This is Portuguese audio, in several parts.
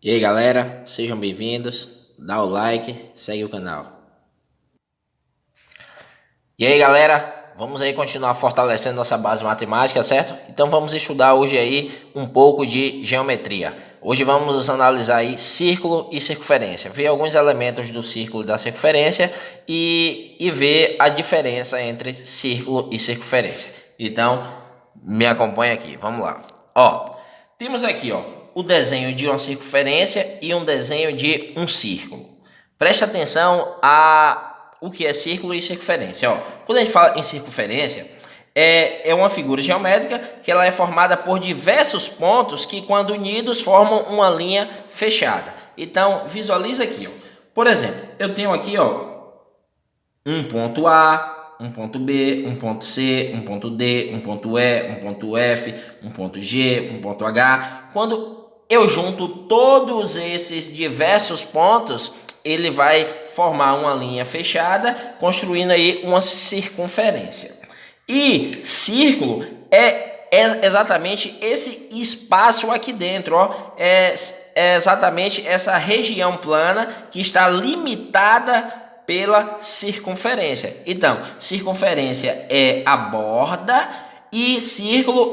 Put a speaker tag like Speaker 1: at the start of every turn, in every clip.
Speaker 1: E aí galera, sejam bem-vindos, dá o like, segue o canal. E aí galera, vamos aí continuar fortalecendo nossa base matemática, certo? Então vamos estudar hoje aí um pouco de geometria. Hoje vamos analisar aí círculo e circunferência, ver alguns elementos do círculo e da circunferência e ver a diferença entre círculo e circunferência. Então me acompanha aqui, vamos lá. Temos aqui o desenho de uma circunferência e um desenho de um círculo. Preste atenção a o que é círculo e circunferência. Quando a gente fala em circunferência, é uma figura geométrica que ela é formada por diversos pontos que, quando unidos, formam uma linha fechada. Então, visualiza aqui. Por exemplo, eu tenho aqui um ponto A, um ponto B, um ponto C, um ponto D, um ponto E, um ponto F, um ponto G, um ponto H. Quando eu junto todos esses diversos pontos, ele vai formar uma linha fechada, construindo aí uma circunferência. E círculo é exatamente esse espaço aqui dentro, é exatamente essa região plana que está limitada pela circunferência. Então, circunferência é a borda e círculo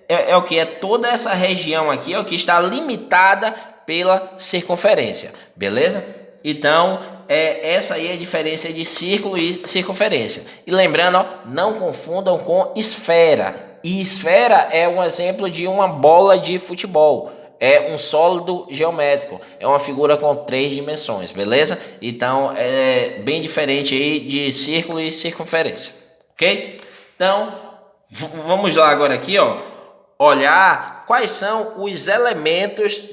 Speaker 1: é o que? É toda essa região aqui que está limitada pela circunferência, beleza? Então, essa aí é a diferença de círculo e circunferência. E lembrando, não confundam com esfera. E esfera é um exemplo de uma bola de futebol. É um sólido geométrico. É uma figura com 3 dimensões, beleza? Então, é bem diferente aí de círculo e circunferência, ok? Então, vamos lá agora aqui, olhar quais são os elementos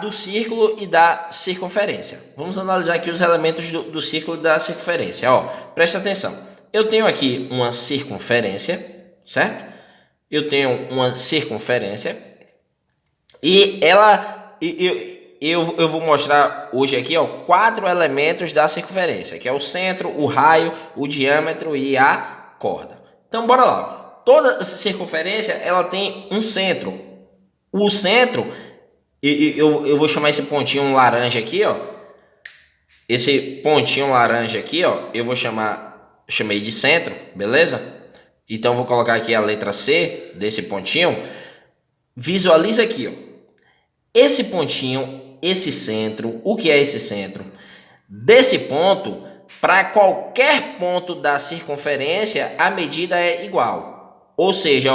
Speaker 1: do círculo e da circunferência. Vamos analisar aqui os elementos do círculo e da circunferência. Presta atenção. Eu tenho aqui uma circunferência, certo? Eu tenho uma circunferência e eu vou mostrar hoje aqui 4 elementos da circunferência, que é o centro, o raio, o diâmetro e a corda. Então, bora lá. Toda circunferência ela tem um centro. O centro, eu vou chamar esse pontinho laranja aqui, Esse pontinho laranja aqui, eu chamei de centro, beleza? Então vou colocar aqui a letra C desse pontinho. Visualiza aqui, esse pontinho, esse centro. O que é esse centro? Desse ponto para qualquer ponto da circunferência, a medida é igual. Ou seja,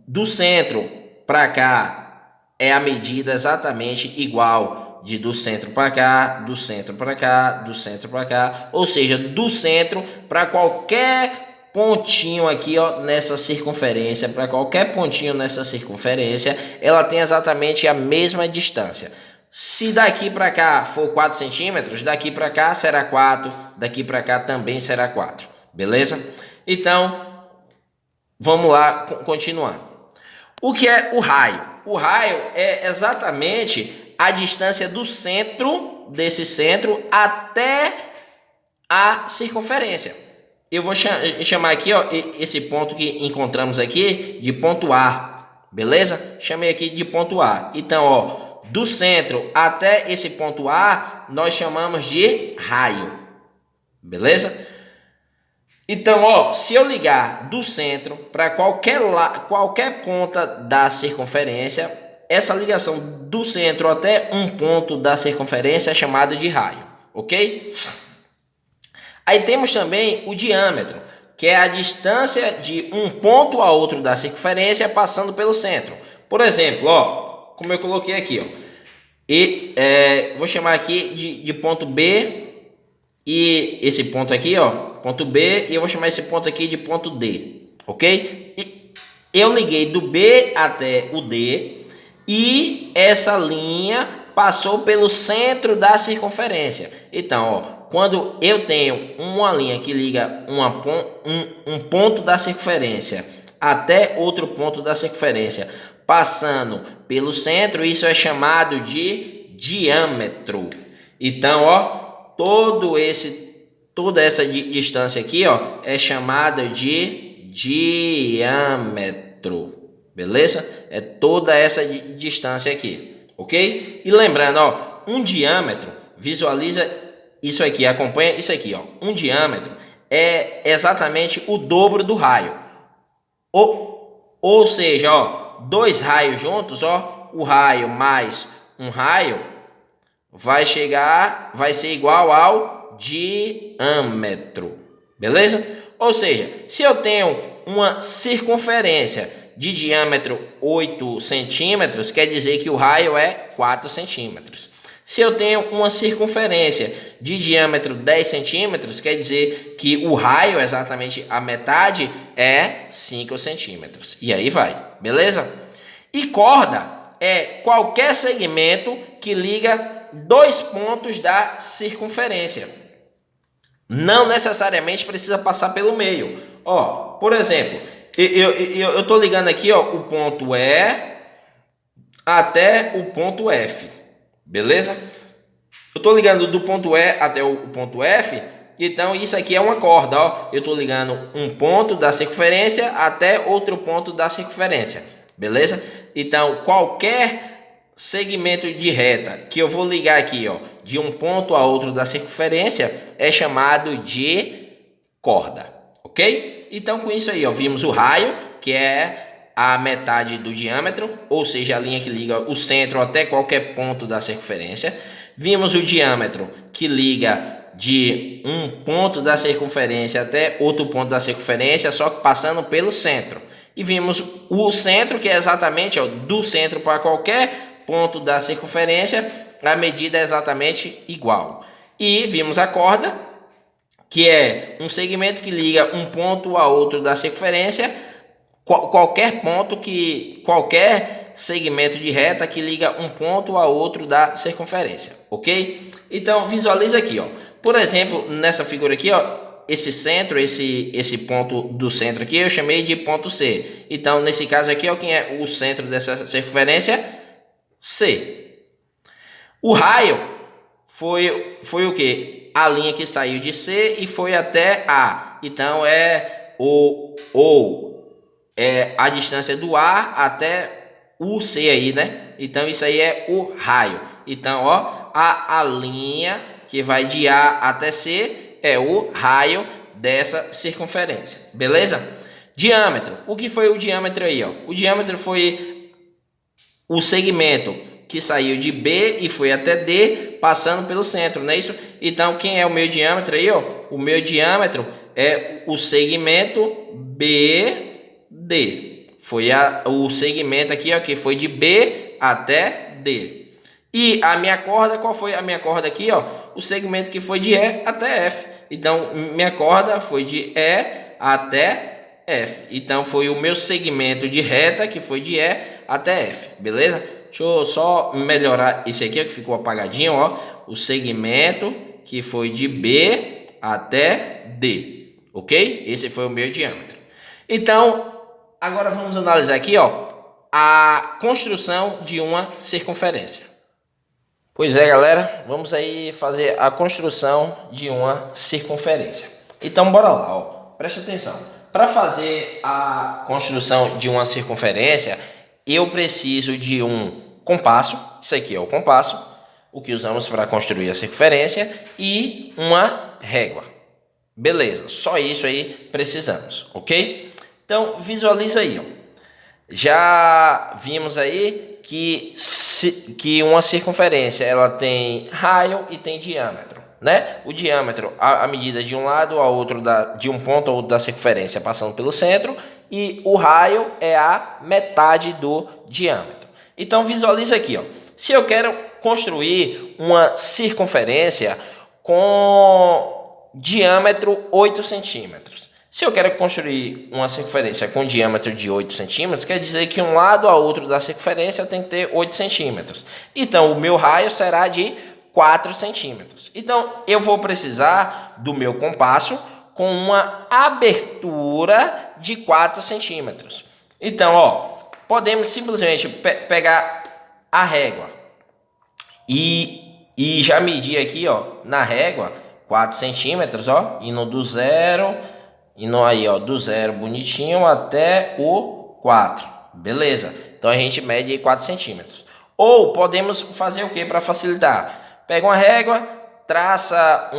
Speaker 1: do centro para cá é a medida exatamente igual de do centro para cá, do centro para cá, do centro para cá. Ou seja, do centro para qualquer pontinho aqui nessa circunferência, para qualquer pontinho nessa circunferência, ela tem exatamente a mesma distância. Se daqui para cá for 4 centímetros, daqui para cá será 4, daqui para cá também será 4, beleza? Então, vamos lá, continuando. O que é o raio? O raio é exatamente a distância do centro, desse centro, até a circunferência. Eu vou chamar aqui, esse ponto que encontramos aqui de ponto A, beleza? Chamei aqui de ponto A. Então, do centro até esse ponto A, nós chamamos de raio, beleza? Então, se eu ligar do centro para qualquer ponta da circunferência, essa ligação do centro até um ponto da circunferência é chamada de raio, ok? Aí temos também o diâmetro, que é a distância de um ponto a outro da circunferência passando pelo centro. Por exemplo, como eu coloquei aqui, vou chamar aqui de ponto B, e esse ponto aqui, ponto B, e eu vou chamar esse ponto aqui de ponto D, ok? E eu liguei do B até o D, e essa linha passou pelo centro da circunferência. Então, quando eu tenho uma linha que liga um ponto da circunferência até outro ponto da circunferência, passando pelo centro, isso é chamado de diâmetro. Então, toda essa distância aqui, é chamada de diâmetro, beleza? É toda essa distância aqui, ok? E lembrando, ó, um diâmetro, visualiza isso aqui, acompanha isso aqui, ó. Um diâmetro é exatamente o dobro do raio. Ou seja, ó, dois raios juntos, ó, o raio mais um raio vai ser igual ao diâmetro, beleza? Ou seja, se eu tenho uma circunferência de diâmetro 8 centímetros, quer dizer que o raio é 4 centímetros. Se eu tenho uma circunferência de diâmetro 10 centímetros, quer dizer que o raio, exatamente a metade, é 5 centímetros. E aí vai, beleza? E corda é qualquer segmento que liga dois pontos da circunferência. Não necessariamente precisa passar pelo meio. Ó, por exemplo, eu estou ligando aqui, ó, o ponto E até o ponto F. Beleza? Eu estou ligando do ponto E até o ponto F. Então isso aqui é uma corda, ó. Eu estou ligando um ponto da circunferência até outro ponto da circunferência. Beleza? Então qualquer segmento de reta que eu vou ligar aqui, ó, de um ponto a outro da circunferência é chamado de corda, ok? Então com isso aí, ó, vimos o raio, que é a metade do diâmetro, ou seja, a linha que liga o centro até qualquer ponto da circunferência. Vimos o diâmetro, que liga de um ponto da circunferência até outro ponto da circunferência, só que passando pelo centro. E vimos o centro, que é exatamente, ó, do centro para qualquer ponto da circunferência, a medida é exatamente igual. E vimos a corda, que é um segmento que liga um ponto a outro da circunferência, qualquer segmento de reta que liga um ponto a outro da circunferência, ok? Então visualiza aqui, ó. Por exemplo, nessa figura aqui, ó, esse centro, esse ponto do centro aqui, eu chamei de ponto C. Então nesse caso aqui, ó, quem é o centro dessa circunferência? C. O raio foi o que? A linha que saiu de C e foi até A. Então é a distância do A até o C aí, né? Então isso aí é o raio. Então, ó, a linha que vai de A até C é o raio dessa circunferência. Beleza? Diâmetro. O que foi o diâmetro aí, ó? O diâmetro foi o segmento que saiu de B e foi até D, passando pelo centro, não é isso? Então, quem é o meu diâmetro aí, ó? O meu diâmetro é o segmento BD. Foi o segmento aqui, ó, que foi de B até D. E a minha corda, qual foi a minha corda aqui, ó? O segmento que foi de E até F. Então, minha corda foi de E até F. Então, foi o meu segmento de reta que foi de E até F, beleza? Deixa eu só melhorar esse aqui, ó, que ficou apagadinho, ó. O segmento que foi de B até D, ok? Esse foi o meu diâmetro. Então, agora vamos analisar aqui, ó, a construção de uma circunferência. Pois é, galera, vamos aí fazer a construção de uma circunferência. Então, bora lá, ó. Presta atenção. Para fazer a construção de uma circunferência, eu preciso de um compasso. Isso aqui é o compasso, o que usamos para construir a circunferência, e uma régua. Beleza, só isso aí precisamos, ok? Então, visualiza aí, ó. Já vimos aí que uma circunferência ela tem raio e tem diâmetro, né? O diâmetro, a medida de um lado a outro de um ponto a outro da circunferência passando pelo centro, e o raio é a metade do diâmetro. Então visualiza aqui, ó. Se eu quero construir uma circunferência com diâmetro 8 centímetros. Se eu quero construir uma circunferência com diâmetro de 8 centímetros, quer dizer que um lado a outro da circunferência tem que ter 8 centímetros. Então, o meu raio será de 4 centímetros. Então, eu vou precisar do meu compasso com uma abertura de 4 centímetros. Então, ó, podemos simplesmente pegar a régua e já medir aqui, ó, na régua 4 centímetros, ó, indo do zero... Indo aí, ó, do zero bonitinho até o 4. Beleza. Então a gente mede aí 4 centímetros. Ou podemos fazer o que para facilitar? Pega uma régua, traça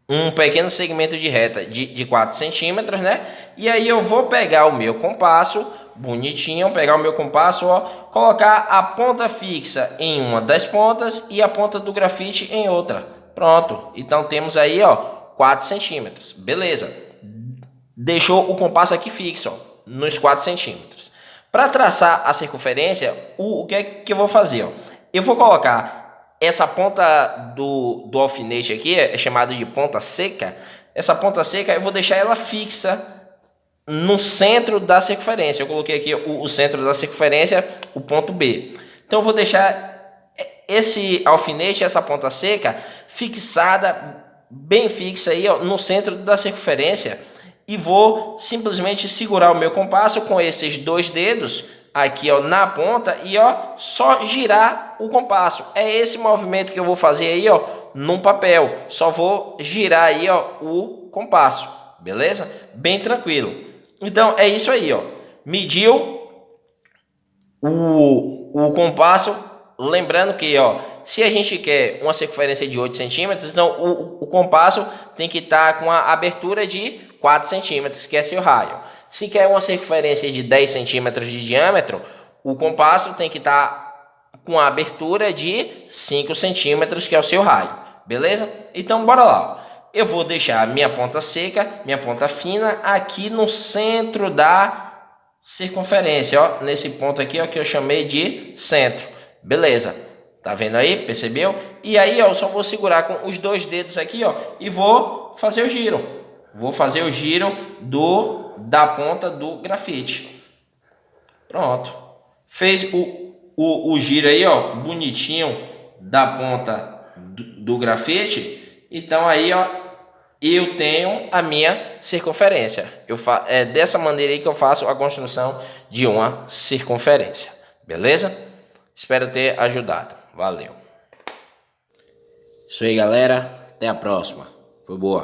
Speaker 1: um pequeno segmento de reta de 4 centímetros, né? E aí eu vou pegar o meu compasso, bonitinho, pegar o meu compasso, ó, colocar a ponta fixa em uma das pontas e a ponta do grafite em outra. Pronto, então temos aí, ó, 4 centímetros, beleza. Deixou o compasso aqui fixo, ó, nos 4 centímetros. Para traçar a circunferência, o que é que eu vou fazer? Ó? Eu vou colocar essa ponta do alfinete aqui, é chamado de ponta seca. Essa ponta seca eu vou deixar ela fixa no centro da circunferência. Eu coloquei aqui o centro da circunferência, o ponto B. Então eu vou deixar esse alfinete, essa ponta seca, fixada, bem fixa aí, ó, no centro da circunferência. E vou simplesmente segurar o meu compasso com esses 2 dedos aqui, ó, na ponta e, ó, só girar o compasso. É esse movimento que eu vou fazer aí, ó, num papel. Só vou girar aí, ó, o compasso, beleza? Bem tranquilo. Então é isso aí, ó. Mediu o compasso, lembrando que, ó, se a gente quer uma circunferência de 8 centímetros, então o compasso tem que estar com a abertura de 4 centímetros, que é seu raio. Se quer uma circunferência de 10 centímetros de diâmetro, o compasso tem que estar com a abertura de 5 centímetros, que é o seu raio. Beleza? Então, bora lá. Eu vou deixar minha ponta seca, minha ponta fina, aqui no centro da circunferência, ó, nesse ponto aqui, ó, que eu chamei de centro. Beleza? Tá vendo aí? Percebeu? E aí, ó, eu só vou segurar com os 2 dedos aqui, ó, e vou fazer o giro. Vou fazer o giro da ponta do grafite. Pronto. Fez o giro aí, ó, bonitinho da ponta do grafite. Então aí, ó, eu tenho a minha circunferência. É dessa maneira aí que eu faço a construção de uma circunferência. Beleza? Espero ter ajudado. Valeu. Isso aí, galera. Até a próxima. Foi boa.